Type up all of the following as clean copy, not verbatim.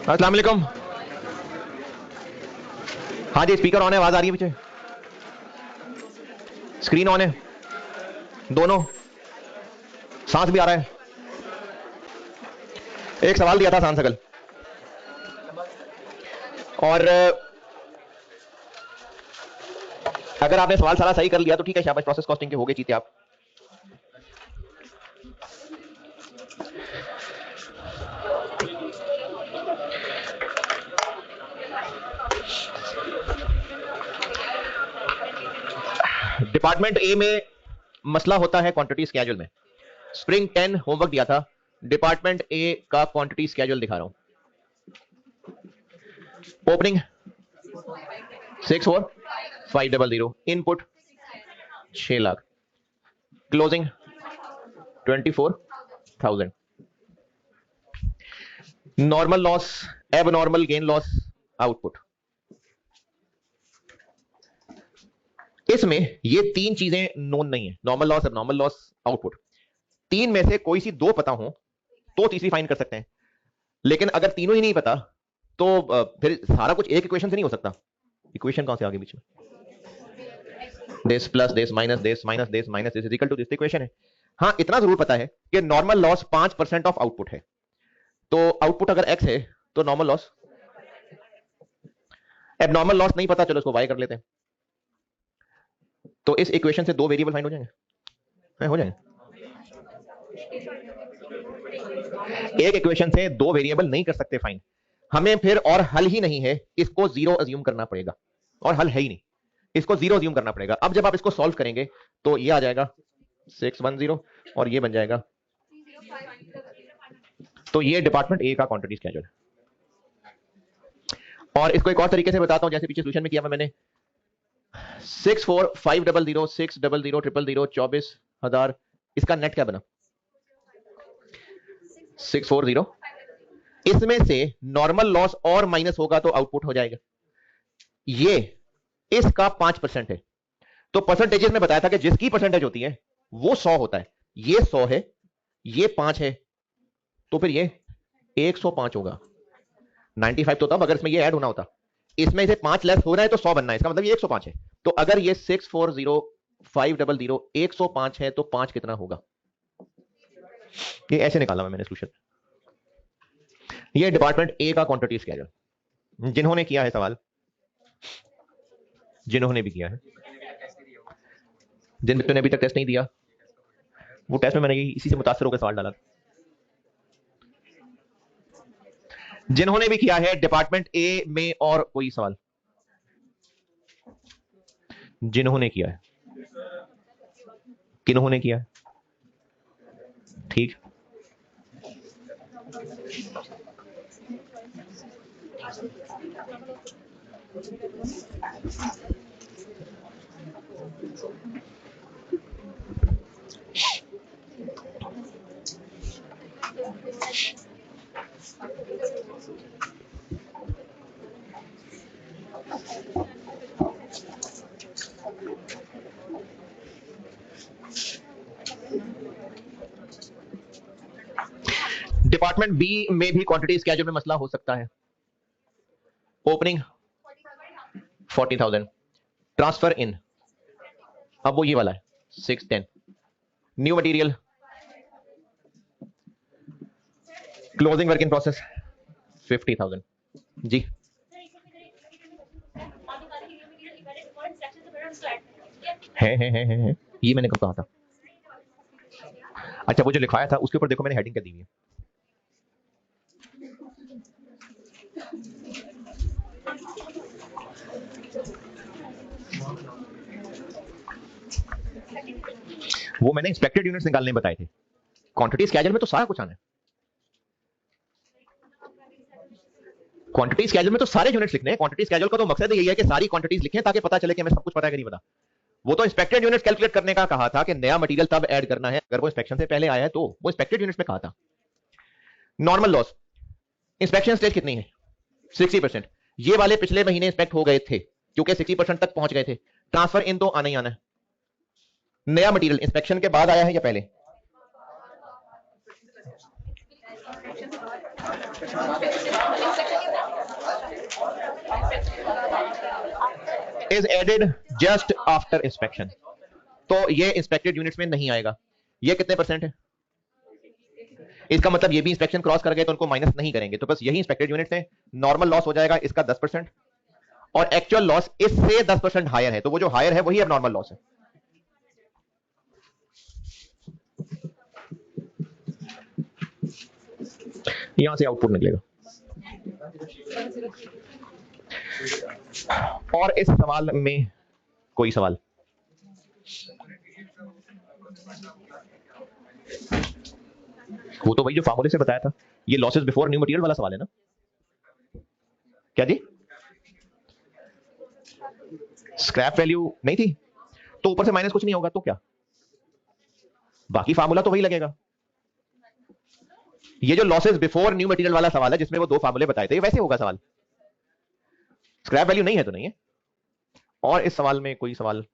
अस्सलाम वालेकुम। हाँ जी, स्पीकर ऑन है, आवाज आ रही है पीछे, स्क्रीन ऑन है, दोनों, सांस भी आ रहा है। एक सवाल दिया था आसान सकल, और अगर आपने सवाल सारा सही कर लिया तो ठीक है, शाबाश, प्रोसेस कॉस्टिंग के हो गए, जीते आप। डिपार्टमेंट ए में मसला होता है क्वांटिटी स्केड्यूल में। स्प्रिंग 10 होमवर्क दिया था, डिपार्टमेंट ए का क्वांटिटी स्केड्यूल दिखा रहा हूं। Opening 64500, input 6 lakh, closing 24,000, normal loss, abnormal gain loss, output. इसमें ये तीन चीजें नोन नहीं है, normal loss, abnormal loss, output. तीन में से कोई सी दो पता हो तो तीसरी फाइंड कर सकते हैं, लेकिन अगर तीनों ही नहीं पता तो फिर सारा कुछ एक इक्वेशन से नहीं हो सकता। इक्वेशन कहां से आगे बीच में, this plus this minus this minus this minus this is equal to this, equation है। हां, इतना जरूर पता है कि नॉर्मल लॉस 5% ऑफ आउटपुट है, तो आउटपुट अगर x है तो नॉर्मल लॉस, एबनॉर्मल लॉस नहीं पता, चलो इसको y कर लेते हैं। तो इस इक्वेशन से दो वेरिएबल फाइंड हो जाएंगे, हो जाएंगे। एक इक्वेशन से दो वेरिएबल नहीं कर सकते फाइंड, हमें फिर और हल ही नहीं है, इसको जीरो अज्यूम करना पड़ेगा, और हल है ही नहीं, इसको जीरो अज्यूम करना पड़ेगा। अब जब आप इसको सॉल्व करेंगे तो ये आ जाएगा 610 और ये बन जाएगा, तो ये डिपार्टमेंट ए का क्वांटिटी स्केड्यूल है। और इसको एक और तरीके से बताता हूं, जैसे पीछे सोल्यूशन में किया मैंने, 64500 600 000 24,000, इसका नेट क्या बना 640। इसमें से नॉर्मल लॉस और माइनस होगा तो आउटपुट हो जाएगा। ये इसका 5% है, तो परसेंटेजेस में बताया था कि जिसकी परसेंटेज होती है वो 100 होता है, ये 100 है, ये 5 है, तो फिर ये 105 होगा। 95 तो तब अगर इसमें ये ऐड होना होता, इसमें से 5 लेस हो रहा है तो 100 बनना है, इसका मतलब ये 105 है। तो अगर ये 640,500 105 है तो 5 कितना होगा, ये ऐसे निकाला मैंने सोल्यूशन। ये डिपार्टमेंट ए का क्वांटिटी स्केड्यूल। जिन्होंने किया है सवाल, जिन्होंने भी किया है, जिन बच्चों ने अभी तक टेस्ट नहीं दिया, वो टेस्ट में मैंने इसी से मुतासर होकर सवाल डाला। जिन्होंने भी किया है डिपार्टमेंट ए में और कोई सवाल, जिन्होंने किया है, किन्होंने किया है, ठीक। डिपार्टमेंट बी में भी क्वांटिटी स्केड्यूल में मसला हो सकता है। ओपनिंग 40,000, ट्रांसफर इन, अब वो ये वाला है 610, new material, closing work in process 50,000। जी है, ये मैंने कब कहा था? अच्छा, वो जो लिखाया था उसके ऊपर देखो मैंने हेडिंग क्या दी हुई है, वो मैंने इंस्पेक्टेड यूनिट्स निकालने बताए थे। क्वांटिटी स्केड्यूल में तो सारा कुछ आना है, क्वांटिटी स्केड्यूल में तो सारे यूनिट्स लिखने हैं। क्वांटिटी स्केड्यूल का तो मकसद यही है कि सारी क्वांटिटीज लिखें ताकि पता चले कि हमें सब कुछ पता है कि नहीं पता। वो तो इंस्पेक्टेड यूनिट्स कैलकुलेट करने का कहा था कि नया मटेरियल तब ऐड करना है अगर वो इंस्पेक्शन से पहले आया है, तो वो इंस्पेक्टेड यूनिट्स में कहा था। नॉर्मल लॉस, इंस्पेक्शन स्टेज कितनी है 60%, ये वाले पिछले महीने इंस्पेक्ट हो गए थे क्योंकि 60% तक पहुंच गए थे। ट्रांसफर इन तो आना ही आना है। नया मटेरियल इंस्पेक्शन के बाद आया है या पहले, is added just after inspection, तो ये इंस्पेक्टेड यूनिट्स में नहीं आएगा। ये कितने परसेंट है? इसका मतलब ये भी इंस्पेक्शन क्रॉस कर गए तो उनको माइनस नहीं करेंगे, तो बस यही इंस्पेक्टेड यूनिट्स है। नॉर्मल लॉस हो जाएगा इसका 10%, और एक्चुअल लॉस इससे 10% हायर है, तो वो जो हायर है वही अब नॉर्मल लॉस है। यहां से आउटपुट निकलेगा। और इस सवाल में कोई सवाल? वो तो वही जो फार्मूले से बताया था, ये लॉसेस बिफोर न्यू मटेरियल वाला सवाल है ना? क्या जी? स्क्रैप वैल्यू नहीं थी तो ऊपर से माइनस कुछ नहीं होगा तो क्या, बाकी फार्मूला तो वही लगेगा। ये जो लॉसेस बिफोर न्यू मटेरियल वाला सवाल है जिसमें वो दो फार्मूले बताए थे, वैसे होगा सवाल। स्क्रैप वैल्यू नहीं है तो नहीं है। और इस सवाल में कोई सवाल?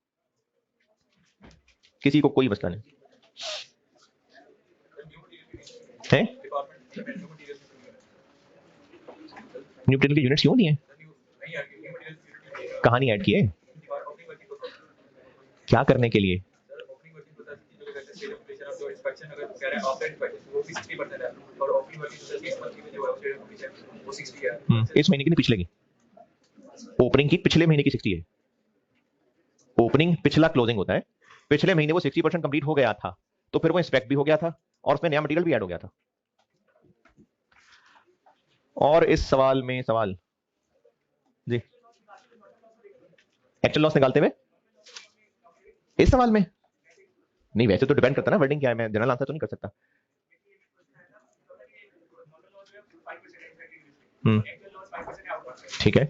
किसी को कोई मसला नहीं है? न्यू मटेरियल के यूनिट्स क्यों नहीं है? कहां नहीं ऐड किए? क्या करने के लिए? इस महीने की नहीं पिछले की? ओपनिंग की पिछले महीने की 60 है। ओपनिंग पिछला क्लोजिंग होता है, पिछले महीने वो 60% कंप्लीट हो गया था, तो फिर वो इंस्पेक्ट भी हो गया था और उसमें नया मटेरियल भी ऐड हो गया था। और इस सवाल में सवाल जी, एक्चुअल लॉस निकालते हुए इस सवाल में नहीं, वैसे तो डिपेंड करता है ना वर्डिंग क्या है, मैं जनरल आंसर तो नहीं कर सकता। ठीक है,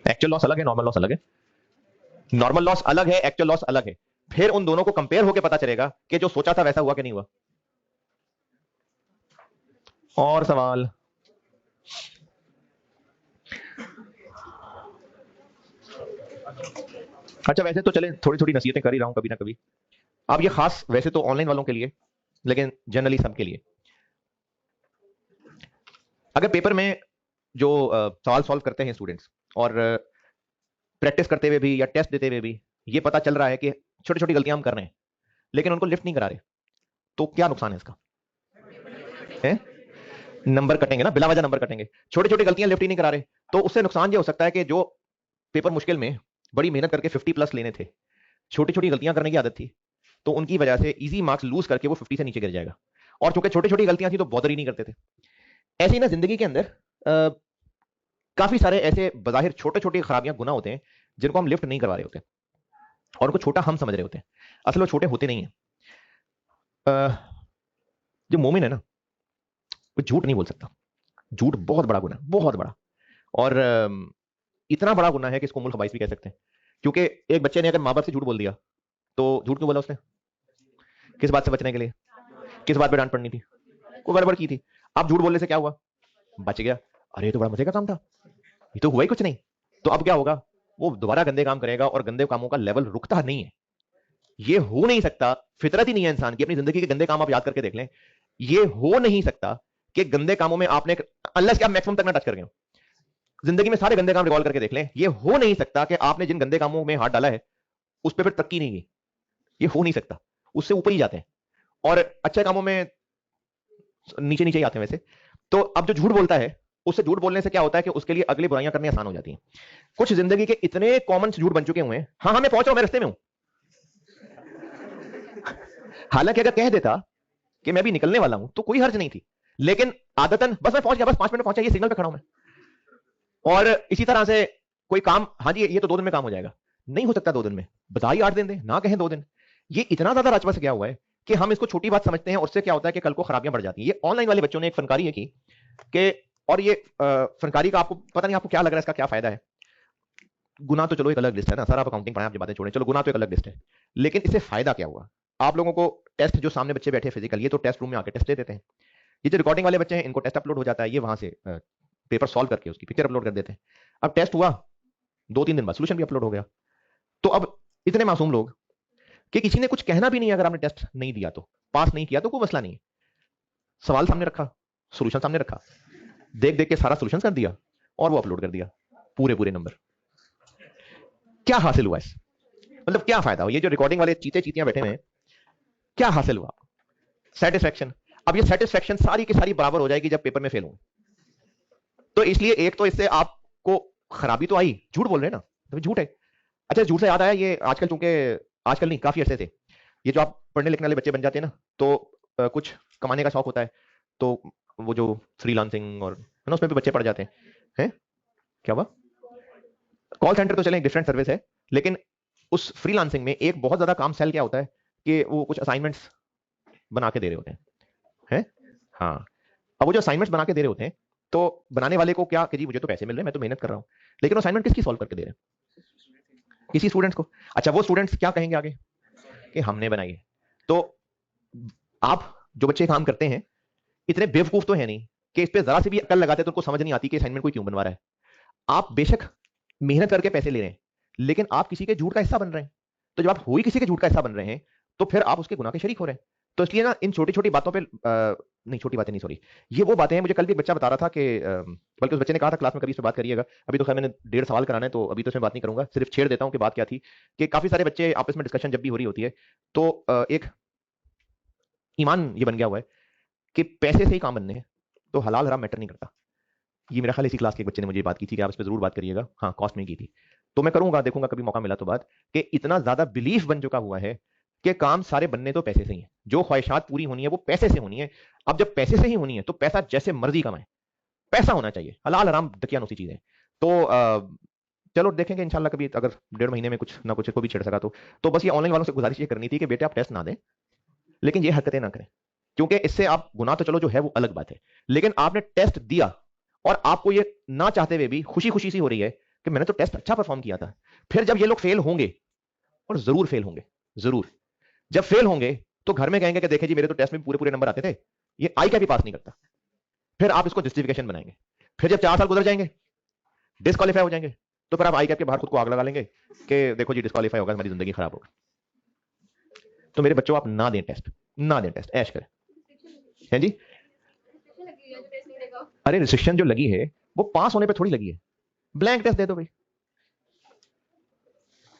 एक्चुअल लॉस अलग है, नॉर्मल लॉस अलग है। नॉर्मल लॉस अलग है, एक्चुअल लॉस अलग है। फिर उन दोनों को कंपेयर होकर पता चलेगा कि जो सोचा था वैसा हुआ कि नहीं हुआ। और सवाल? अच्छा, वैसे तो चले थोड़ी थोड़ी नसीहतें कर ही रहा हूं कभी ना कभी। अब ये खास वैसे तो ऑनलाइन वालों के लिए, लेकिन जनरली सबके लिए, अगर पेपर में जो सवाल सॉल्व करते हैं स्टूडेंट्स और प्रैक्टिस करते हुए भी या टेस्ट देते हुए भी ये पता चल रहा है कि छोटी छोटी गलतियां हम कर रहे हैं लेकिन उनको लिफ्ट नहीं करा रहे, तो क्या नुकसान है इसका? है? नंबर कटेंगे ना, बिला वजह नंबर कटेंगे। छोटी छोटी गलतियां लिफ्ट ही नहीं करा रहे, तो उससे नुकसान ये हो सकता है कि जो पेपर मुश्किल में बड़ी मेहनत करके 50+ लेने थे, छोटी छोटी गलतियां करने की आदत थी, तो उनकी वजह से इजी मार्क्स लूज करके वो 50 से नीचे गिर जाएगा। और चूंकि छोटी छोटी गलतियां थी तो बॉदर ही नहीं करते थे। ऐसे ही ना जिंदगी के अंदर काफी सारे ऐसे बजाहिर छोटे छोटे खराबियां, गुनाह होते हैं जिनको हम लिफ्ट नहीं करवा रहे होते और उनको छोटा हम समझ रहे होते हैं, असल वो छोटे होते नहीं है। जो मोमिन है ना वो झूठ नहीं बोल सकता। झूठ बहुत बड़ा गुनाह, बहुत बड़ा, और इतना बड़ा गुनाह है कि इसको उम्मुल खबाइस भी कह सकते हैं। क्योंकि एक बच्चे ने अगर माँ बाप से झूठ बोल दिया तो झूठ क्यों बोला उसने? किस बात से बचने के लिए? किस बात पे डांट पड़नी थी? कोई गड़बड़ की थी। अब झूठ बोलने से क्या हुआ? बच गया। अरे ये तो बड़ा मजे का काम था, ये तो हुआ ही कुछ नहीं। तो अब क्या होगा? वो दोबारा गंदे काम करेगा और गंदे कामों का लेवल रुकता नहीं है। ये हो नहीं सकता, फितरत ही नहीं है इंसान की। अपनी जिंदगी के गंदे काम आप याद करके देख लें, ये हो नहीं सकता कि गंदे कामों में आपने, अनलेस कि आप मैक्सिमम तक ना टच कर गए हो, जिंदगी में सारे गंदे काम रिकॉल करके देख लें, ये हो नहीं सकता कि आपने जिन गंदे कामों में हाथ डाला है उस पर फिर तरक्की नहीं की। ये हो नहीं सकता, उससे ऊपर ही जाते हैं और अच्छे कामों में नीचे नीचे ही आते हैं वैसे। तो अब जो झूठ बोलता है, उससे झूठ बोलने से क्या होता है कि उसके लिए अगली बुराइयां करनी आसान हो जाती हैं। कुछ जिंदगी के इतने कॉमन झूठ बन चुके हुए हैं, हाँ मैं पहुंच रहा हूं, मैं रास्ते में हूं। हालांकि अगर कह देता कि मैं भी निकलने वाला हूं तो कोई हर्ज नहीं थी, लेकिन आदतन बस मैं पहुंच गया, बस 5 मिनट पहुंचा, ये सिग्नल पे खड़ा हूं मैं। और इसी तरह से कोई काम, हाँ जी ये तो 2 दिन में काम हो जाएगा, नहीं हो सकता 2 दिन में, बताइए 8 दिन दे, ना कहें 2 दिन। ये इतना ज्यादा राजपथ गया हुआ है कि हम इसको छोटी बात समझते हैं और उससे क्या होता है कि कल को खराबियां बढ़ जाती है। ये ऑनलाइन वाले बच्चों ने एक फनकारी है की कि, और ये फनकारी का आपको पता नहीं आपको क्या लग रहा है, इसका क्या फायदा है। गुना तो चलो एक अलग लिस्ट है ना, सारा आप अकाउंटिंग पढ़ाएं, आप बातें छोड़ें, चलो गुना तो एक अलग लिस्ट है, लेकिन इससे फायदा क्या हुआ? आप लोगों को टेस्ट, जो सामने बच्चे बैठे फिजिकल, ये तो टेस्ट रूम में आके टेस्ट दे देते हैं। ये जो रिकॉर्डिंग वाले बच्चे हैं इनको टेस्ट अपलोड हो जाता है, ये वहां से पेपर सॉल्व करके उसकी पिक्चर अपलोड कर देते हैं। अब टेस्ट हुआ 2-3 दिन बाद सोल्यूशन भी अपलोड हो गया। तो अब इतने मासूम लोग कि किसी ने कुछ कहना भी नहीं है अगर आपने टेस्ट नहीं दिया तो, पास नहीं किया तो कोई मसला नहीं है। सवाल सामने रखा, सॉल्यूशन सामने रखा, देख देख के सारा सॉल्यूशन कर दिया और वो अपलोड कर दिया, पूरे पूरे नंबर। क्या हासिल हुआ इस, मतलब क्या फायदा हो? ये जो रिकॉर्डिंग वाले चीते चीतियां बैठे हुए हैं, क्या हासिल हुआ आपको? सेटिस्फेक्शन। अब ये सेटिस्फेक्शन सारी की सारी बराबर हो जाएगी जब पेपर में फेल होंगे। तो इसलिए एक तो इससे आपको खराबी तो आई, झूठ बोल रहे हैं ना, तो झूठ है। अच्छा, झूठ से याद आया, ये आजकल, चूंकि आजकल नहीं काफी अरसे से, ये जो आप पढ़ने लिखने वाले बच्चे बन जाते हैं ना, तो कुछ कमाने का शौक होता है, तो वो जो फ्रीलांसिंग और है ना, उसमें भी बच्चे पढ़ जाते हैं। क्या हुआ? कॉल सेंटर तो चले डिफरेंट सर्विस है, लेकिन उस फ्रीलांसिंग में एक बहुत ज्यादा काम सेल क्या होता है कि वो कुछ असाइनमेंट्स बना के दे रहे होते हैं। हाँ, अब वो जो असाइनमेंट्स बना के दे रहे होते हैं, तो बनाने वाले को क्या कि जी मुझे तो पैसे मिल रहे हैं, मैं तो मेहनत कर रहा हूं, लेकिन असाइनमेंट किसकी सॉल्व करके दे रहे हैं? किसी स्टूडेंट्स को। अच्छा, वो स्टूडेंट्स क्या कहेंगे आगे कि हमने बनाई है। तो आप जो बच्चे काम करते हैं इतने बेवकूफ तो है नहीं कि इस पे जरा से भी अकल लगाते तो उनको समझ नहीं आती कि असाइनमेंट कोई क्यों बनवा रहा है। आप बेशक मेहनत करके पैसे ले रहे हैं, लेकिन आप किसी के झूठ का हिस्सा बन रहे हैं। तो जब आप हुई किसी के झूठ का हिस्सा बन रहे हैं, तो फिर आप उसके गुनाह के शरीक हो रहे हैं। तो इसलिए ना इन छोटी छोटी बातों पे नहीं, छोटी बातें नहीं, सॉरी, ये वो बातें हैं। मुझे कल भी एक बच्चा बता रहा था कि बल्कि उस बच्चे ने कहा था क्लास में कभी इस पे बात करिएगा। अभी तो खैर मैंने 1.5 सवाल कराना है, तो अभी तो इसमें बात नहीं करूंगा, सिर्फ छेड़ देता हूं कि बात क्या थी। कि काफी सारे बच्चे आपस में डिस्कशन जब भी हो रही होती है, तो एक ईमान ये बन गया हुआ है कि पैसे से ही काम बनने हैं, तो हलाल हराम मैटर नहीं करता। ये मेरा ख्याल इसी क्लास के एक बच्चे ने मुझे बात की थी कि आप इस पर जरूर बात करिएगा। हाँ, कॉस्ट में की थी, तो मैं करूंगा, देखूंगा कभी मौका मिला तो बात। कि इतना ज्यादा बिलीफ बन चुका हुआ है कि काम सारे बनने तो पैसे से ही है, जो ख्वाहिशात पूरी होनी है वो पैसे से होनी है। अब जब पैसे से ही होनी है, तो पैसा जैसे मर्जी कमाए, पैसा होना चाहिए, हलाल हराम दकियानूसी चीजें। तो चलो देखेंगे इंशाल्लाह, कभी अगर 1.5 महीने में कुछ ना कुछ को भी छेड़ सका तो बस ये ऑनलाइन वालों से गुजारिश ये करनी थी कि बेटे आप टेस्ट ना दें, लेकिन ये हरकतें ना करें, क्योंकि इससे आप गुनाह तो चलो जो है वो अलग बात है, लेकिन आपने टेस्ट दिया और आपको ये ना चाहते हुए भी खुशी खुशी सी हो रही है कि मैंने तो टेस्ट अच्छा परफॉर्म किया था। फिर जब ये लोग फेल होंगे, और जरूर फेल होंगे, जरूर, जब फेल होंगे तो घर में कहेंगे कि देखें जी मेरे तो टेस्ट में पूरे पूरे नंबर आते थे, ये आई क्या भी पास नहीं करता। फिर आप इसको जस्टिफिकेशन बनाएंगे। फिर जब 4 साल गुजर जाएंगे, डिस्कालीफाई हो जाएंगे, तो फिर आप आई कैप के बाहर खुद को आग लगा लेंगे कि देखो जी डिस्कालीफाई होगा, हमारी जिंदगी खराब होगा। तो मेरे बच्चों आप ना दें टेस्ट, ना दें टेस्ट, ऐश करें। है जी, अरे रिस्ट्रिक्शन जो लगी है वो पास होने पे थोड़ी लगी है। ब्लैंक टेस्ट दे दो भाई।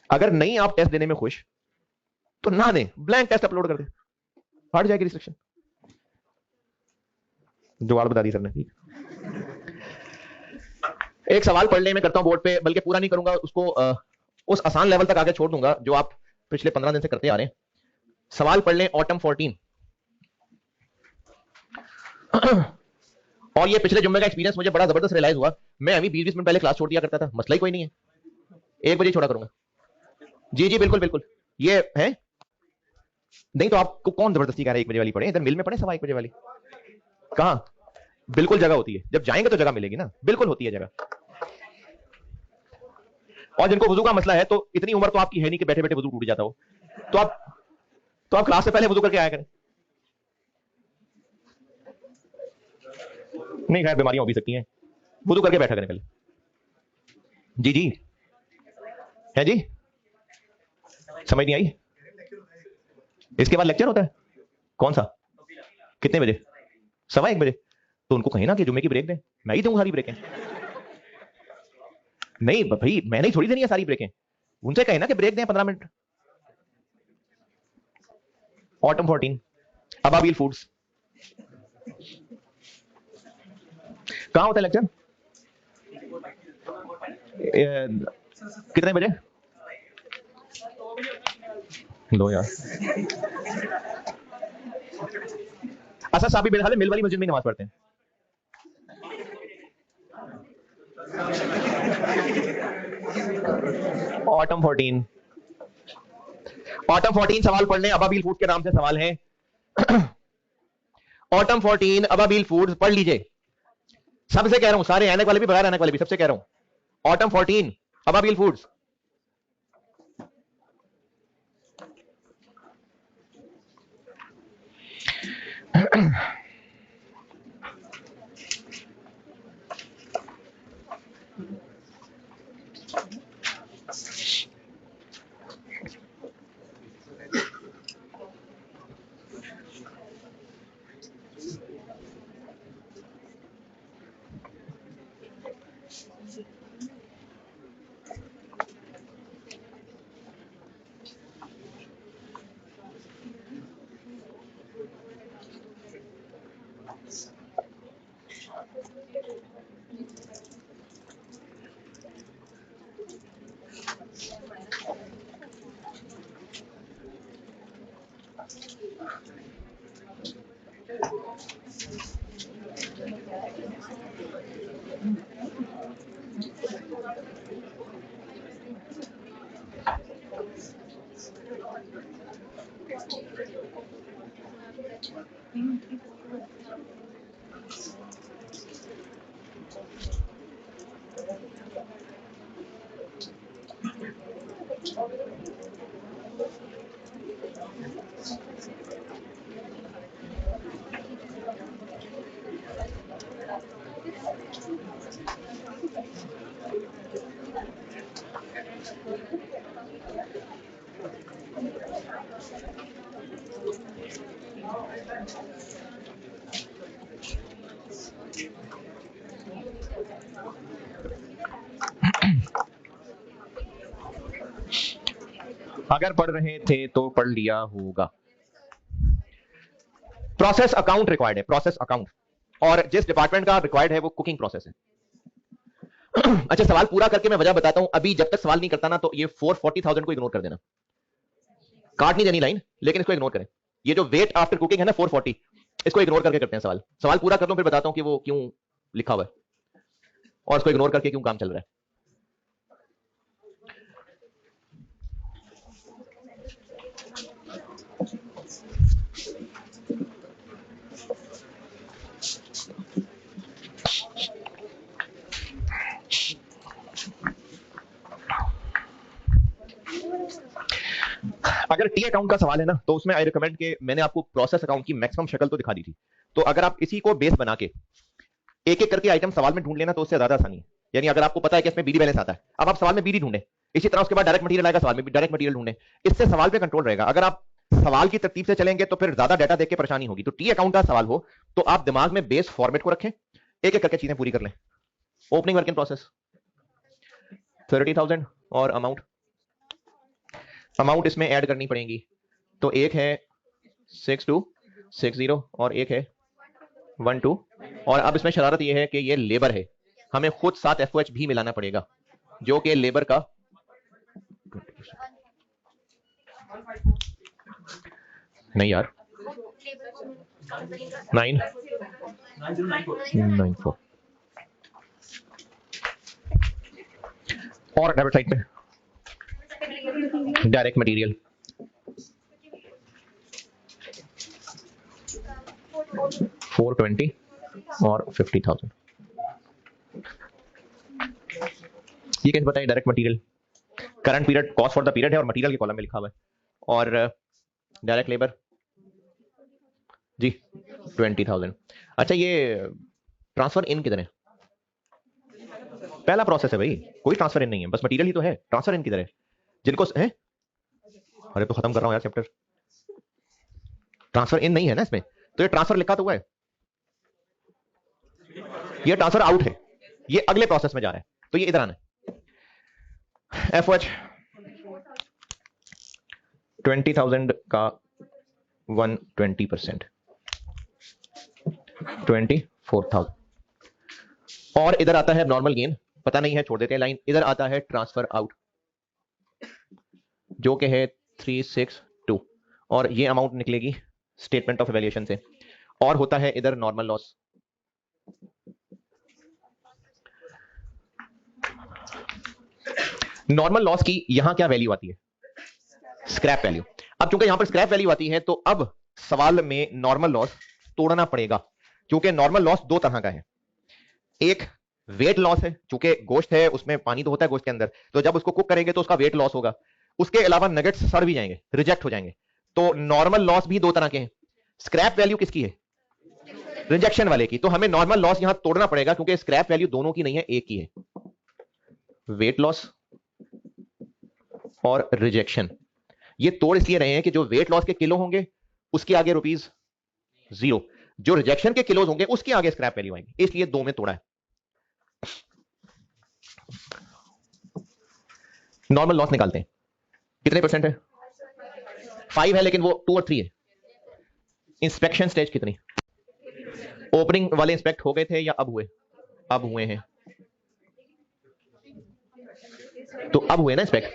अगर नहीं आप टेस्ट देने में खुश, तो ना दें, ब्लैंक टेस्ट अपलोड कर दें, हट जाएगी रिस्ट्रिक्शन। जुगाड़ बता दी सर ने। एक सवाल पढ़ ले मैं करता हूं बोर्ड पे, बल्कि पूरा नहीं करूंगा उसको, उस आसान लेवल तक आगे छोड़ दूंगा जो आप पिछले 15 दिन से करते आ रहे हैं। सवाल पढ़ लें ऑटम 14। और ये पिछले जुम्मे का एक्सपीरियंस मुझे बड़ा जबरदस्त रियलाइज हुआ। मैं अभी 20-20 मिनट पहले क्लास छोड़ दिया करता था, मसला ही कोई नहीं है, 1 बजे छोड़ा करूंगा। जी जी बिल्कुल बिल्कुल, ये है। नहीं तो आपको कौन जबरदस्ती कह रहा है 1 बजे वाली पढ़े? इधर मिल में पढ़े 1:15 बजे वाली। कहां? बिल्कुल जगह होती है, जब जाएंगे तो जगह मिलेगी ना, बिल्कुल होती है जगह। और जिनको वजू का मसला है, तो इतनी उम्र तो आपकी है नहीं कि बैठे बैठे वजू टूट जाता हो, तो आप क्लास से पहले वजू करके आया करें। नहीं खैर बीमारियां हो भी सकती हैं, वजू करके बैठा करें पहले। जी जी, है जी, समझ नहीं आई। इसके बाद लेक्चर होता है? कौन सा? कितने बजे? 1:15 बजे। तो उनको कहें ना कि जुम्मे की ब्रेक दें, मैं ही दूंगा सारी ब्रेकें। नहीं भाई, मैंने ही थोड़ी देनी है सारी ब्रेकें, उनसे कहें ना कि ब्रेक दें 15 मिनट। ऑटम 14, अबाबिल फूड्स। कहां होता है लेक्चर? कितने बजे? लो यार, अच्छा साहब मेरे ख्याल है मिल वाली मस्जिद में नमाज पढ़ते हैं। ऑटम 14, ऑटम 14 सवाल पढ़ लें, अबाबिल फूड के नाम से सवाल है। ऑटम 14 अबाबिल फूड्स पढ़ लीजिए, सबसे कह रहा हूं, सारे ऐनक वाले भी बगैर ऐनक वाले भी, सबसे कह रहा हूं, ऑटम 14 अबाबिल फूड्स। अगर पढ़ रहे थे तो पढ़ लिया होगा। प्रोसेस अकाउंट रिक्वायर्ड है, प्रोसेस अकाउंट, और जिस डिपार्टमेंट का रिक्वायर्ड है वो कुकिंग प्रोसेस है। अच्छा, सवाल पूरा करके मैं वजह बताता हूं। अभी जब तक सवाल नहीं करता ना तो ये 440,000 को इग्नोर कर देना, काट नहीं देनी लाइन, लेकिन इसको इग्नोर करें। ये जो वेट आफ्टर कुकिंग है ना 440, इसको इग्नोर करके करते हैं सवाल। सवाल पूरा कर लो फिर बताता हूं कि वो क्यों लिखा हुआ है और इसको इग्नोर करके क्यों काम चल रहा है। अगर टी अकाउंट का सवाल है ना तो उसमें आई रिकमेंड के मैंने आपको प्रोसेस अकाउंट की मैक्सिमम शक्ल तो दिखा दी थी, तो अगर आप इसी को बेस बना के एक एक करके आइटम सवाल में ढूंढ लेना तो उससे ज्यादा आसानी है। यानी अगर आपको पता है कि इसमें बीडी बैलेंस आता है, अब आप सवाल में बीडी ढूंढे, इसी तरह उसके बाद डायरेक्ट मटेरियल आएगा, सवाल में भी डायरेक्ट मटेरियल ढूंढे, इससे सवाल पे कंट्रोल रहेगा। अगर आप सवाल की तरतीब से चलेंगे तो फिर ज्यादा डाटा देख के परेशानी होगी। तो टी अकाउंट का सवाल हो तो आप दिमाग में बेस फॉर्मेट को रखें, एक एक करके चीजें पूरी कर लें। ओपनिंग वर्क इन प्रोसेस 30,000 और अमाउंट इसमें ऐड करनी पड़ेगी, तो एक है 6260 और एक है 12, और अब इसमें शरारत यह है कि ये लेबर है, हमें खुद साथ एफओएच भी मिलाना पड़ेगा जो कि लेबर का नहीं यार 994 और डेबिट साइड पे डायरेक्ट मटेरियल 420 और 50,000। ये कैसे बताइए? Direct material current period cost for the period है और मटेरियल के कॉलम में लिखा हुआ है, और डायरेक्ट लेबर जी 20,000। अच्छा, ये ट्रांसफर इन किधर है? पहला प्रोसेस है भाई, कोई ट्रांसफर इन नहीं है, बस मटेरियल ही तो है। ट्रांसफर इन किधर है? जिनको है, अरे तो खत्म कर रहा हूं यार चैप्टर। ट्रांसफर इन नहीं है ना इसमें, तो ये ट्रांसफर लिखा तो हुआ है, ये ट्रांसफर आउट है, ये अगले प्रोसेस में जा रहा है, तो ये इधर आना है। एफओएच 20,000 का 120% 24,000, और इधर आता है नॉर्मल गेन, पता नहीं है छोड़ देते हैं लाइन। इधर आता है ट्रांसफर आउट जो कि है 362, और ये अमाउंट निकलेगी स्टेटमेंट ऑफ एवेल्यूएशन से, और होता है इधर नॉर्मल लॉस। नॉर्मल लॉस की यहां क्या वैल्यू आती है? Scrap value. अब चूंकि यहां पर स्क्रैप वैल्यू आती है तो अब सवाल में नॉर्मल लॉस तोड़ना पड़ेगा, क्योंकि नॉर्मल लॉस दो तरह का है। एक वेट लॉस है, चूंकि गोश्त है उसमें पानी तो होता है गोश्त के अंदर, तो जब उसको कुक करेंगे तो उसका वेट लॉस होगा। उसके अलावा नगेट्स सड़ भी जाएंगे, रिजेक्ट हो जाएंगे। तो नॉर्मल लॉस भी दो तरह के हैं। स्क्रैप वैल्यू किसकी है? रिजेक्शन वाले की। तो हमें नॉर्मल लॉस यहां तोड़ना पड़ेगा, क्योंकि स्क्रैप वैल्यू दोनों की नहीं है, एक की है। वेट लॉस और रिजेक्शन, ये तोड़ इसलिए रहे हैं कि जो वेट लॉस के किलो होंगे उसके आगे ₹0, जो रिजेक्शन के किलोज होंगे उसके आगे स्क्रैप वैल्यू आएंगे, इसलिए दो में तोड़ा है। नॉर्मल लॉस निकालते हैं, कितने परसेंट है? 5 है, लेकिन वो 2 और 3 है। इंस्पेक्शन स्टेज कितनी? ओपनिंग वाले इंस्पेक्ट हो गए थे या अब हुए? अब हुए हैं, तो अब हुए ना इंस्पेक्ट,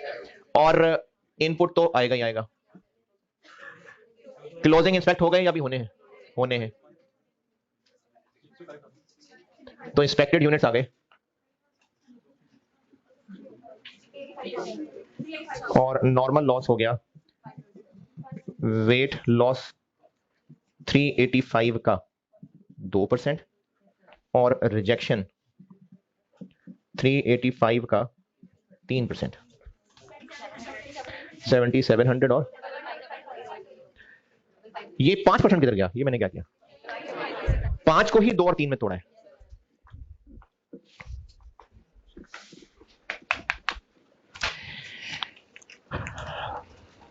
और इनपुट तो आएगा ही आएगा। क्लोजिंग इंस्पेक्ट हो गए या भी होने हैं? होने हैं। तो इंस्पेक्टेड यूनिट्स आ गए और नॉर्मल लॉस हो गया, वेट लॉस 385 का 2% और रिजेक्शन 385 का 3%, 7700। और ये 5% किधर गया? ये मैंने क्या किया, 5 को ही 2 और 3 में तोड़ा है।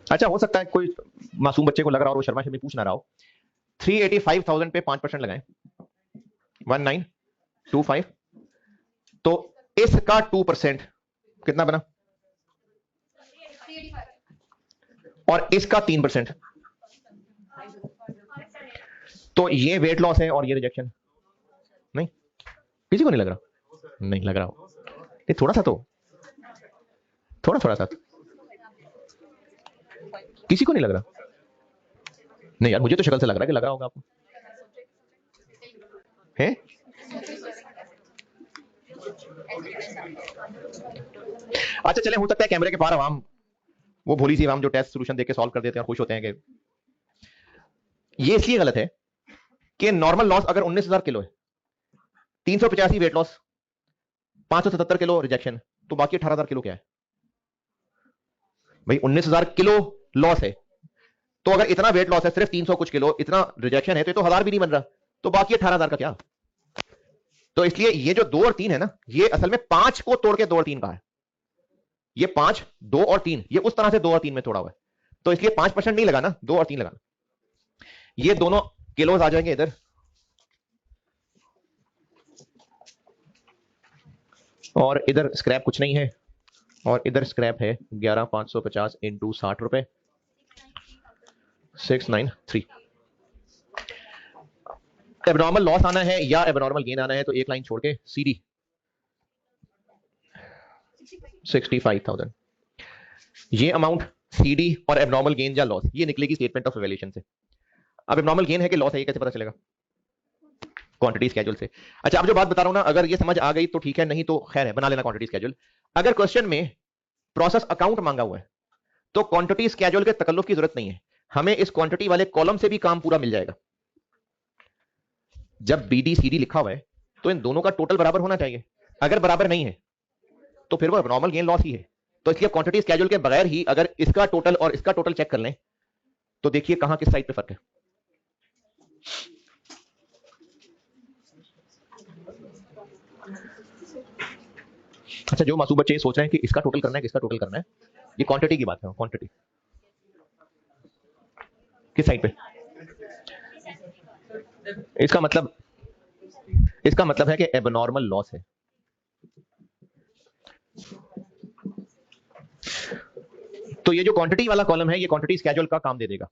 अच्छा, हो सकता है कोई मासूम बच्चे को लग रहा हो, शर्मा शर्मी पूछ ना रहा हो, 385,000 पे 5% लगाएं, 1925, तो इसका 2% कितना बना, और इसका 3%, तो ये वेट लॉस है और ये रिजेक्शन। नहीं, किसी को नहीं लग रहा? नहीं लग रहा हो, ये थोड़ा सा तो, थोड़ा सा, किसी को नहीं लग रहा? नहीं यार, मुझे तो शक्ल से लग रहा है कि लग रहा होगा आपको, है? अच्छा चले, हो सकता है कैमरे के पार आवाम, वो भोली सी आवाम जो टेस्ट सोल्यूशन देके सॉल्व कर देते हैं और खुश होते हैं कि ये इसलिए गलत है कि नॉर्मल लॉस अगर 19,000 किलो है, 385 वेट लॉस, 577 किलो रिजेक्शन, तो बाकी 18,000 किलो क्या है भाई? 19,000 किलो लॉस है, तो अगर इतना वेट लॉस है, सिर्फ 300 कुछ किलो, इतना रिजेक्शन है, तो 1000 भी नहीं बन रहा, तो बाकी 18,000 का क्या? तो इसलिए ये जो 2 और 3 है ना, ये असल में 5 को तोड़ के 2 और 3 का है। ये 5, 2 और 3, ये उस तरह से 2 और 3 में तोड़ा हुआ है, तो इसलिए 5% नहीं लगाना, 2 और 3 लगाना। ये दोनों किलोज आ जाएंगे इधर, और इधर स्क्रैप कुछ नहीं है, और इधर स्क्रैप है 11,550 इंटू 60 रुपए, 693। एबनॉर्मल लॉस आना है या एबनॉर्मल गेन आना है, तो एक लाइन छोड़ के सीडी 65,000, ये अमाउंट सीडी और एबनॉर्मल गेन या लॉस ये निकलेगी स्टेटमेंट ऑफ इवैल्यूएशन से। अब एबनॉर्मल गेन है कि लॉस है, ये कैसे पता चलेगा? क्वांटिटी स्केड्यूल से। अच्छा, अब जो बात बता रहा हूं ना, अगर ये समझ आ गई तो ठीक है, नहीं तो खैर है, बना लेना क्वांटिटी स्केड्यूल। अगर क्वेश्चन में प्रोसेस अकाउंट मांगा हुआ है तो क्वांटिटी स्केड्यूल के तकल्लुफ की जरूरत नहीं है, हमें इस क्वांटिटी वाले कॉलम से भी काम पूरा मिल जाएगा। जब बीडी सीडी लिखा हुआ है तो इन दोनों का टोटल बराबर होना चाहिए, अगर बराबर नहीं है तो फिर वो नॉर्मल गेन लॉस ही है। तो इसलिए क्वांटिटी स्केड्यूल के बगैर ही अगर इसका टोटल और इसका टोटल चेक कर लें तो देखिए कहां किस साइड पे फर्क है। अच्छा, जो मासूम बच्चे सोच रहे हैं कि इसका टोटल करना है, किसका टोटल करना है, ये क्वांटिटी की बात है। क्वांटिटी किस साइड पे? इसका मतलब है कि एबनॉर्मल लॉस है। तो ये जो क्वांटिटी वाला कॉलम है, ये क्वांटिटी स्केड्यूल का काम दे देगा।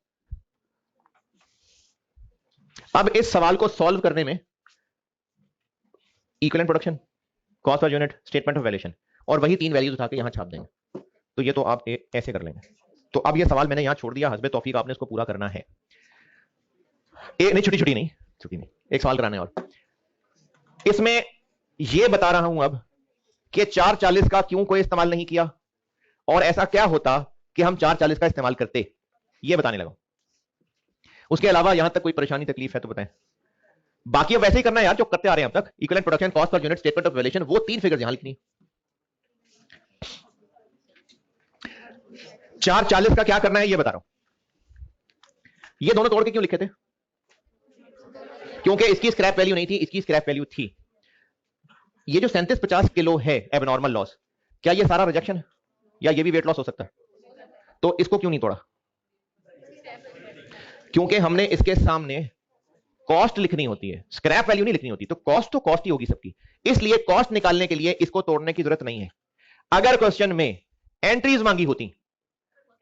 अब इस सवाल को सॉल्व करने में equivalent production, cost per unit, statement of valuation, और वही 3 वैल्यूज उठा के यहां छाप देंगे, तो ये तो आप ऐसे कर लेंगे। तो अब ये सवाल मैंने यहां छोड़ दिया, हस्बे तौफीक आपने इसको पूरा करना है। नहीं, छुट्टी नहीं, एक सवाल कराना है और इसमें ये बता रहा हूं अब कि 440 का क्यों कोई इस्तेमाल नहीं किया, और ऐसा क्या होता कि हम 440 का इस्तेमाल करते, ये बताने लगा। उसके अलावा यहां तक कोई परेशानी तकलीफ है तो बताएं। बाकी अब वैसे ही करना है यार जो करते आ रहे हैं अब तक, equivalent production, cost per unit, statement of valuation, वो 3 फिगर्स यहां लिखनी। 440 का क्या करना है ये बता रहा हूं। ये दोनों तोड़ के क्यों लिखे थे? क्योंकि इसकी स्क्रैप वैल्यू नहीं थी, इसकी स्क्रैप वैल्यू थी। ये जो 3750 किलो है एबनॉर्मल लॉस, क्या ये सारा रिजेक्शन है या ये भी वेट लॉस हो सकता है? तो इसको क्यों नहीं तोड़ा? क्योंकि हमने इसके सामने कॉस्ट लिखनी होती है, स्क्रैप वैल्यू नहीं लिखनी होती, तो कॉस्ट ही होगी सबकी, इसलिए कॉस्ट निकालने के लिए इसको तोड़ने की जरूरत नहीं है। अगर क्वेश्चन में एंट्रीज मांगी होती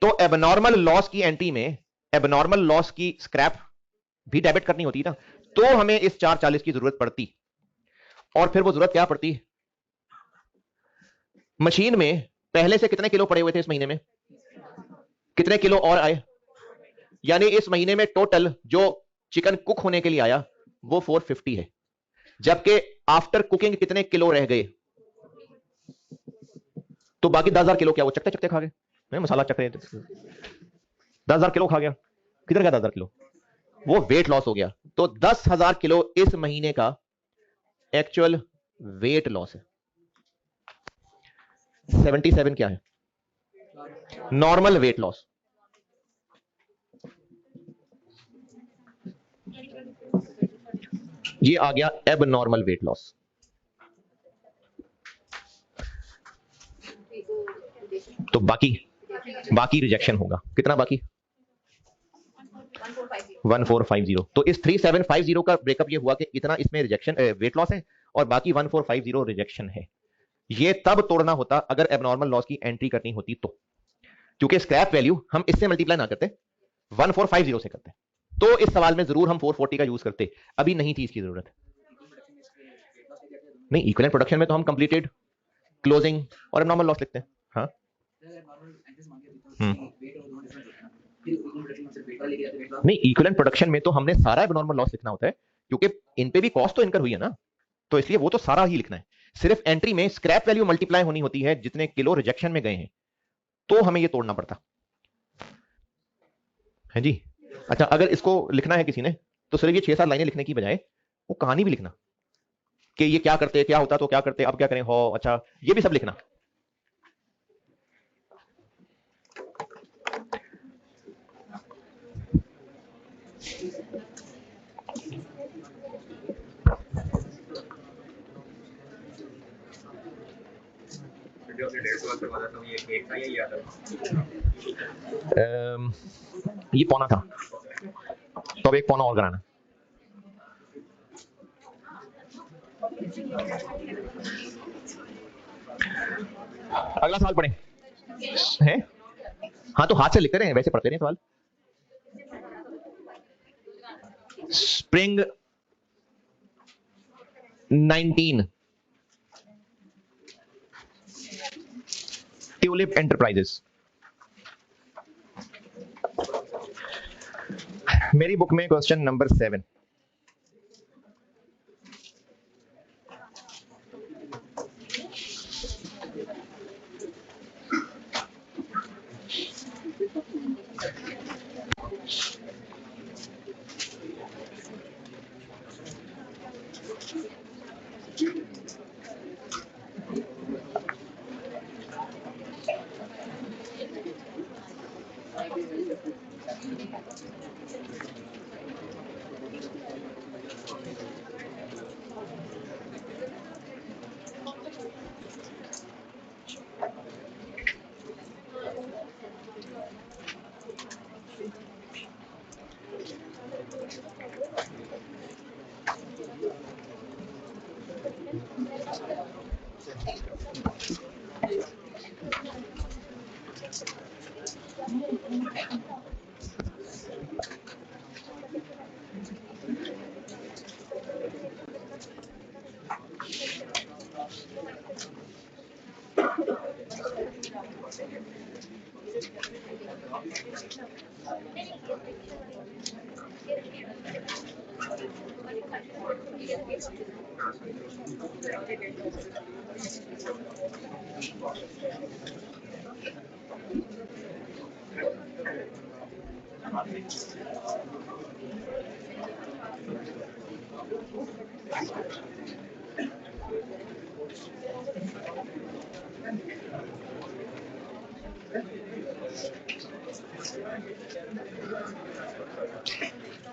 तो एबनॉर्मल लॉस की एंट्री में एबनॉर्मल लॉस की स्क्रैप भी डेबिट करनी होती ना, तो हमें इस 440 की जरूरत पड़ती। और फिर वो जरूरत क्या पड़ती? मशीन में पहले से कितने किलो पड़े हुए थे इस महीने में, कितने किलो और आए? यानी इस महीने में टोटल जो चिकन कुक होने के लिए आया वो 450 है, जबकि आफ्टर कुकिंग कितने किलो रह गए? तो बाकी 10,000 किलो क्या वो चकते चकते खा गए? नहीं, मसाला चक रहे थे, 10,000 किलो खा गया। किधर गया 10,000 किलो? वो वेट लॉस हो गया। तो 10,000 किलो इस महीने का एक्चुअल वेट लॉस है। 77 क्या है? Normal weight loss. ये आ गया एब नॉर्मल वेट लॉस। तो बाकी रिजेक्शन होगा। कितना बाकी? 1450। तो इस 3750 का ब्रेकअप ये हुआ कि इतना इसमें रिजेक्शन वेट लॉस है और बाकी 1450 रिजेक्शन है। ये तब तोड़ना होता अगर एबनॉर्मल लॉस की एंट्री करनी होती तो, क्योंकि स्क्रैप वैल्यू हम इससे मल्टीप्लाई ना करते, 1450 से करते, तो इस सवाल में जरूर हम 440 का यूज करते। अभी नहीं थी इसकी जरूरत। नहीं, इक्विवेलेंट प्रोडक्शन में तो हम कंप्लीटेड, क्लोजिंग और एबनॉर्मल लॉस लिखते हैं। हाँ, नहीं, इक्विवेलेंट प्रोडक्शन में तो हमने सारा एबनॉर्मल लॉस लिखना होता है, क्योंकि इन पे भी कॉस्ट तो इनकर हुई है ना, तो इसलिए वो तो सारा ही लिखना है। सिर्फ एंट्री में स्क्रैप वैल्यू मल्टीप्लाई होनी होती है जितने किलो रिजेक्शन में गए हैं, तो हमें ये तोड़ना पड़ता है जी। अच्छा, अगर इसको लिखना है किसी ने तो सिर्फ ये 6-7 लाइनें लिखने की बजाय वो कहानी भी लिखना कि ये क्या करते, क्या होता तो क्या करते, अब क्या करें, हो अच्छा, ये भी सब लिखना। ये पौना था, तो अब एक पौना और कराना। अगला सवाल पढ़े हैं? हाँ, तो हाथ से लिखते रहे, वैसे पढ़ते रहे सवाल। Spring 19 tulip enterprises. मेरी बुक में क्वेश्चन नंबर 7।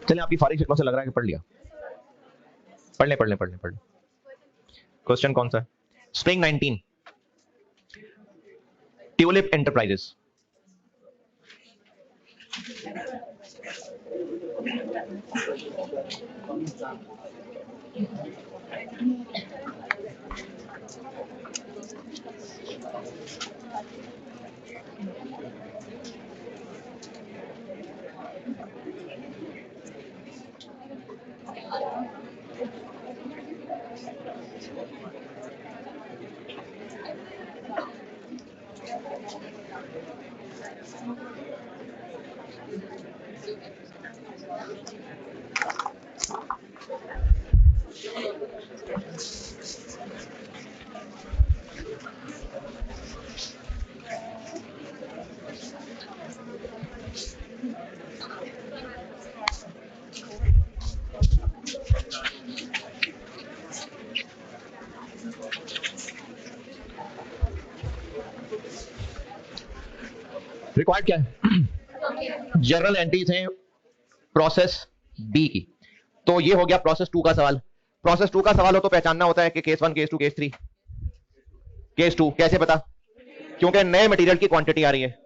चलिए, आपकी फारिग शक्लों से लग रहा है कि पढ़ लिया। पढ़ ले। क्वेश्चन कौन सा है? Spring 19 tulip enterprises. रिक्वायर्ड क्या है? जर्नल एंट्रीज हैं प्रोसेस बी की। तो ये हो गया प्रोसेस 2 का सवाल। प्रोसेस 2 का सवाल हो तो पहचानना होता है कि केस 1, केस 2, केस 3। केस 2 कैसे पता? क्योंकि नए मटेरियल की क्वांटिटी आ रही है।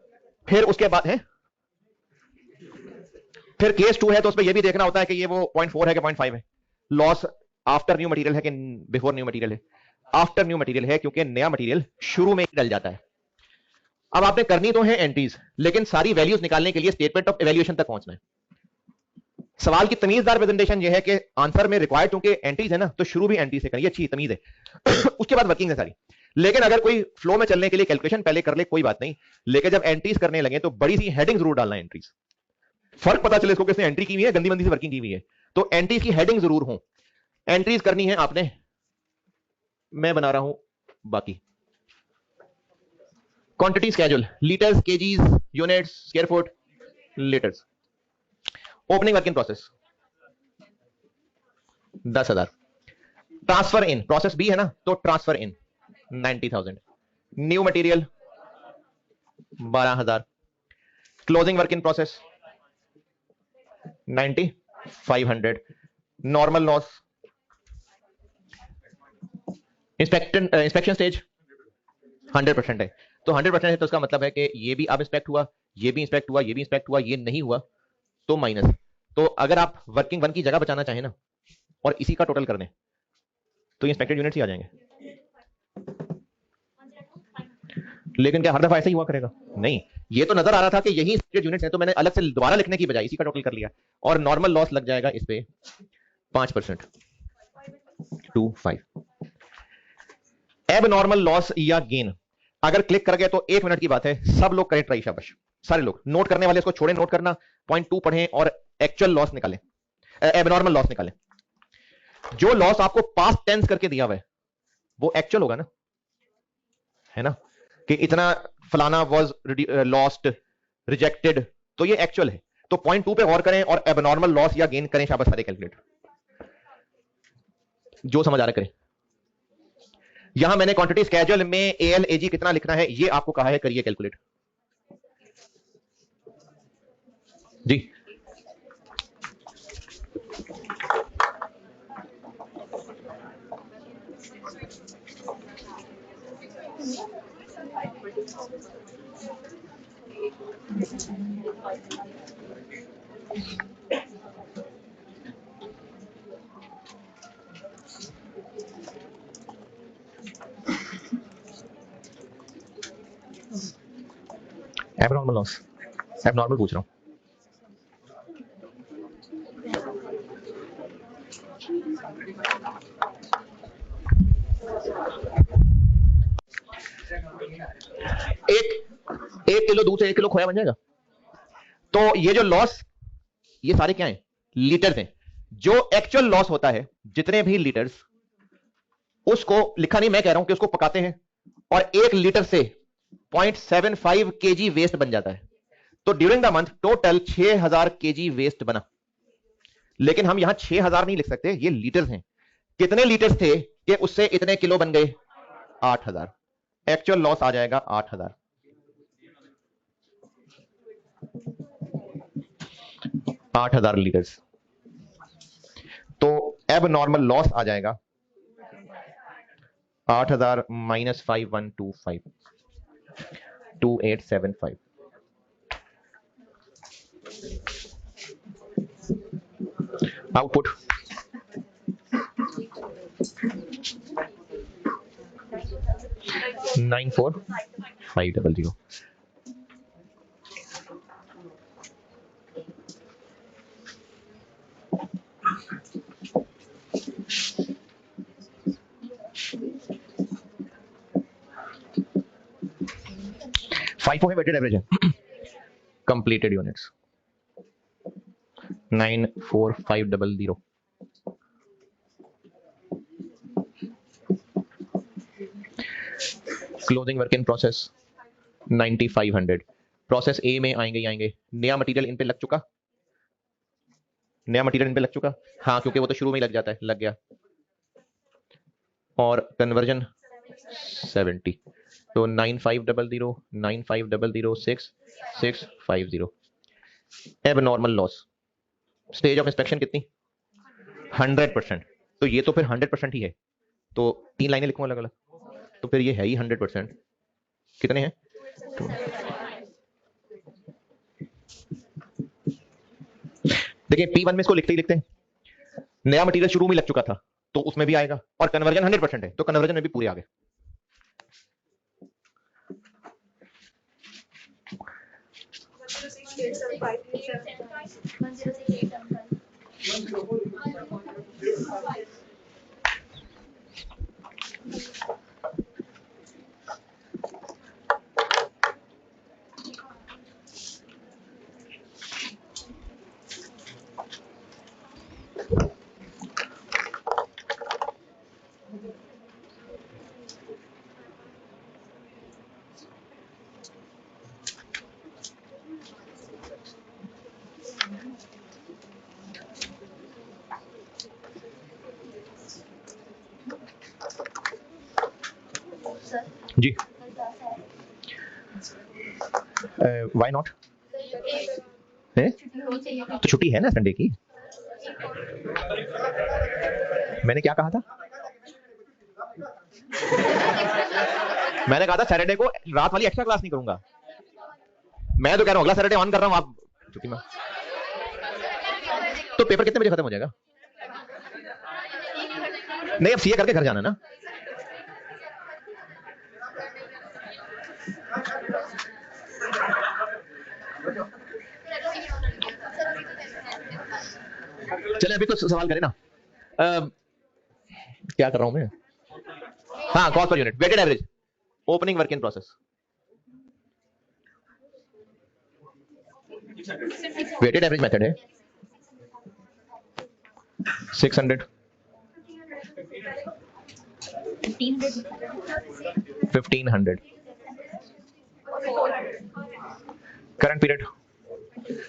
फिर उसके बाद है, फिर केस 2 है तो उसमें यह भी देखना होता है कि ये वो 0.4 है कि 0.5 है। लॉस आफ्टर न्यू मटेरियल है कि बिफोर न्यू मटेरियल है? आफ्टर न्यू मटेरियल है, क्योंकि नया मटेरियल शुरू में ही डल जाता है। अब आपने करनी तो है एंट्रीज, लेकिन सारी वैल्यूज निकालने के लिए स्टेटमेंट ऑफ इवैल्यूएशन तक पहुंचना है। सवाल की तमीजदार प्रेजेंटेशन यह है कि आंसर में रिक्वायर्ड क्योंकि एंट्रीज है ना, तो शुरू भी एंट्री से करिए, अच्छी तमीज है। उसके बाद वर्किंग है सारी। लेकिन अगर कोई फ्लो में चलने के लिए कैलकुलेशन पहले कर ले कोई बात नहीं, लेकिन जब एंट्रीज करने लगे तो बड़ी सी हेडिंग जरूर डालना है एंट्रीज। फर्क पता चले इसको किसने एंट्री की हुई है, गंदी मंदी से वर्किंग की हुई है, तो एंट्रीज की हेडिंग जरूर हो। एंट्रीज करनी है आपने, मैं बना रहा हूं बाकी quantity schedule, litres, KGs, units, square feet, litres. Opening work in process 10,000। Transfer in process बी है ना, तो transfer in 90,000। New material 12,000। Closing work in process 9,500। Normal loss, inspection stage 100% है, तो 100% है, तो इसका मतलब है कि ये भी अब इंस्पेक्ट हुआ, ये भी इंस्पेक्ट हुआ, ये भी इंस्पेक्ट हुआ, ये नहीं हुआ तो माइनस। तो अगर आप वर्किंग 1 की जगह बचाना चाहें ना और इसी का टोटल कर दें तो इंस्पेक्टेड यूनिट्स ही आ जाएंगे। लेकिन क्या हर दफा ऐसा ही हुआ करेगा? नहीं, ये तो नजर आ रहा था कि यही इंस्पेक्टेड यूनिट्स हैं, तो मैंने अलग से दोबारा लिखने की बजाय इसी का टोटल कर लिया। और नॉर्मल लॉस लग जाएगा इस पे 5%, 25। एब नॉर्मल लॉस या गेन अगर क्लिक कर गए तो 1 मिनट की बात है, सब लोग करें ट्राई, शाबाश सारे लोग। नोट करने वाले इसको छोड़ें, नोट करना, पॉइंट 2 पढ़ें और एक्चुअल लॉस निकालें, एबनॉर्मल लॉस निकालें। जो लॉस आपको पास्ट टेंस करके दिया हुआ है वो एक्चुअल होगा ना, है ना, कि इतना फलाना वाज लॉस्ट, रिजेक्टेड, तो ये एक्चुअल है। तो पॉइंट 2 पे गौर करें और एबनॉर्मल लॉस या गेन करें, शाबाश सारे कैलकुलेट, जो समझ आ रहा करें। यहां मैंने क्वांटिटी स्केड्यूल में एल एजी कितना लिखना है ये आपको कहा है, करिए कैलकुलेट जी। एबनॉर्मल लॉस, एबनॉर्मल पूछ रहा हूं। एक किलो दूध से 1 किलो खोया बन जाएगा। तो ये जो लॉस, ये सारे क्या हैं? लीटर्स हैं। जो एक्चुअल लॉस होता है जितने भी लीटर्स, उसको लिखा नहीं, मैं कह रहा हूं कि उसको पकाते हैं और 1 लीटर से 0.75 केजी वेस्ट बन जाता है। तो during the month total 6,000 KG waste बना। लेकिन हम यहां 6,000 नहीं लिख सकते, ये लीटर्स हैं। कितने लीटर्स थे कि उससे इतने किलो बन गए? 8,000। एक्चुअल लॉस आ जाएगा 8,000। 8,000 लीटर्स। तो एब नॉर्मल लॉस आ जाएगा 8,000 माइनस 5125, 2875। आउटपुट 94,500। FIFO है वेटेड एवरेज है। Completed units 94,500। Closing work in process 9,500। Process ए में आएंगे ही आएंगे। नया मटेरियल इन पे लग चुका, नया मटेरियल इन पे लग चुका, हाँ क्योंकि वो तो शुरू में ही लग जाता है, लग गया। और कन्वर्जन 70। तो 9500 abnormal loss. Stage of inspection कितनी? 100%। तो ये तो फिर 100% ही है, तो 3 लाइनें लिखूं अलग अलग, तो फिर ये है ही 100%। कितने हैं? देखिए P1 में इसको लिखते ही लिखते हैं, नया मटेरियल शुरू में लग चुका था तो उसमें भी आएगा, और कन्वर्जन 100% है तो कन्वर्जन में भी पूरे आ गए। जी व्हाई नॉट है? तो छुट्टी है ना संडे की। मैंने क्या कहा था? मैंने कहा था सैटरडे को रात वाली एक्स्ट्रा क्लास नहीं करूंगा। मैं तो कह रहा हूं अगला सैटरडे ऑन कर रहा हूं, आप छुट्टी में। तो पेपर कितने बजे खत्म हो जाएगा? नहीं, अब सीए करके घर जाना ना। चले अभी तो सवाल करें ना। क्या कर रहा हूं मैं? हाँ, cost per unit, weighted average, opening work in process, weighted average method है 600, 1500 करंट पीरियड।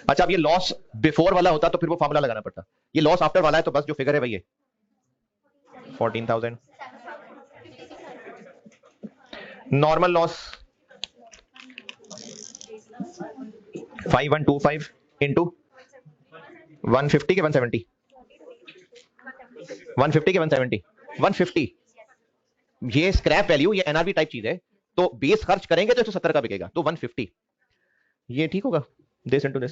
अच्छा, अब ये लॉस बिफोर वाला होता तो फिर वो फॉर्मूला लगाना पड़ता, ये लॉस आफ्टर वाला है तो बस जो फिगर है वही है 14,000। नॉर्मल लॉस 5125 इंटू 150 के 170, 150 के 170, 150 ये स्क्रैप वैल्यू, ये एनआरवी टाइप चीज है, तो बेस खर्च करेंगे तो 170 का बिकेगा, तो 150 ये ठीक होगा। दिस इनटू दिस,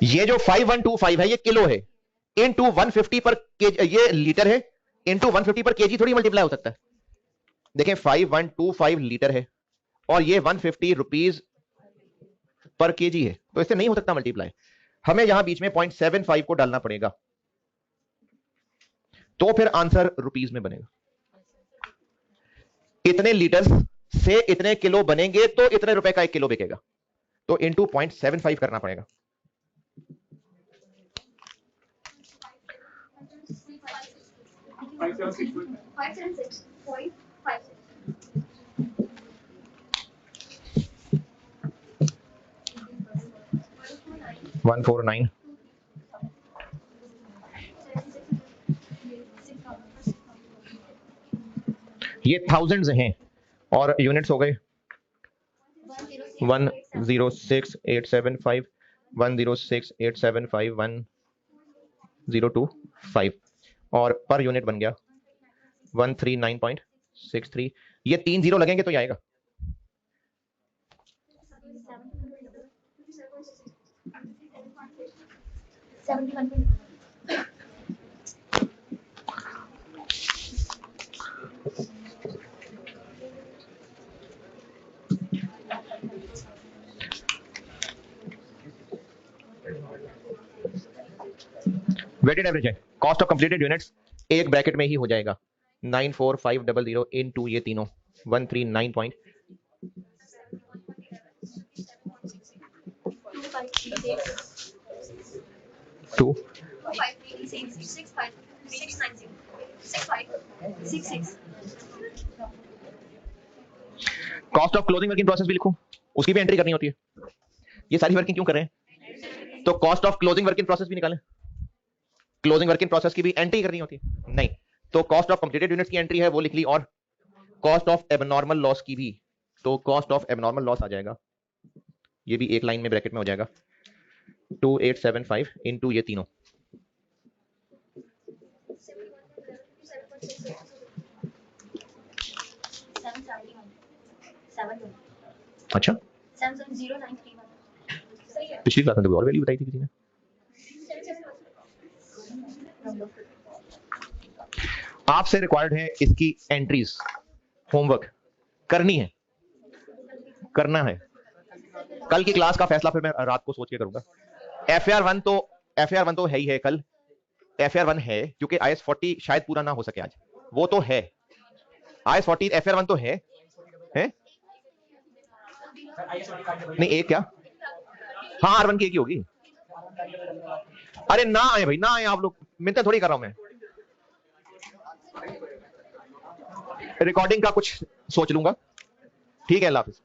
ये जो 5125 है ये किलो है, इनटू 150 पर केजी, ये लीटर है, इनटू 150 पर केजी थोड़ी मल्टीप्लाई हो सकता है। देखें 5125 लीटर है और ये 150 रुपीज पर केजी है, तो इससे नहीं हो सकता मल्टीप्लाई। हमें यहां बीच में 0.75 को डालना पड़ेगा, तो फिर आंसर रुपीज में बनेगा। इतने लीटर से इतने किलो बनेंगे तो इतने रुपए का 1 किलो बिकेगा, तो इंटू 0.75 करना पड़ेगा। वन 149 ये थाउजेंड्स हैं और यूनिट्स हो गए 106,875, 106,875, 1025 और पर यूनिट बन गया 139.63। ये 3 जीरो लगेंगे तो ये आएगा। वेटेड एवरेज है, कॉस्ट ऑफ कंप्लीटेड यूनिट्स एक ब्रैकेट में ही हो जाएगा 94500 इनटू ये तीनों 139. To cost of closing working process भी लिखूं, उसकी भी एंट्री करनी होती है। ये सारी वर्किंग क्यों कर रहे हैं? तो cost of closing working process भी निकालें, क्लोजिंग वर्किंग प्रोसेस की भी एंट्री करनी होती है। नहीं, तो कॉस्ट ऑफ कंप्लीटेड यूनिट्स की एंट्री है वो लिख ली, और कॉस्ट ऑफ एबनॉर्मल लॉस की भी, तो कॉस्ट ऑफ एबनॉर्मल लॉस आ जाएगा, ये भी एक लाइन में ब्रैकेट में हो जाएगा 2875 इंटू ये तीनों, अच्छा पिछली क्लास में तो और वैल्यू बताई थी किसी ने। आपसे रिक्वायर्ड है इसकी एंट्रीज, होमवर्क करनी है, करना है। कल की क्लास का फैसला फिर मैं रात को सोच के करूंगा। FAR1 तो है ही है, कल FAR1 है क्योंकि IS40 शायद पूरा ना हो सके आज, वो तो है IS40 FAR1 तो है नहीं एक क्या, हाँ R1 की एक ही होगी। अरे ना आए भाई, ना आए आप लोग, मिलते थोड़ी कर रहा हूं मैं, रिकॉर्डिंग का कुछ सोच लूंगा। ठीक है, अल्लाह हाफिज।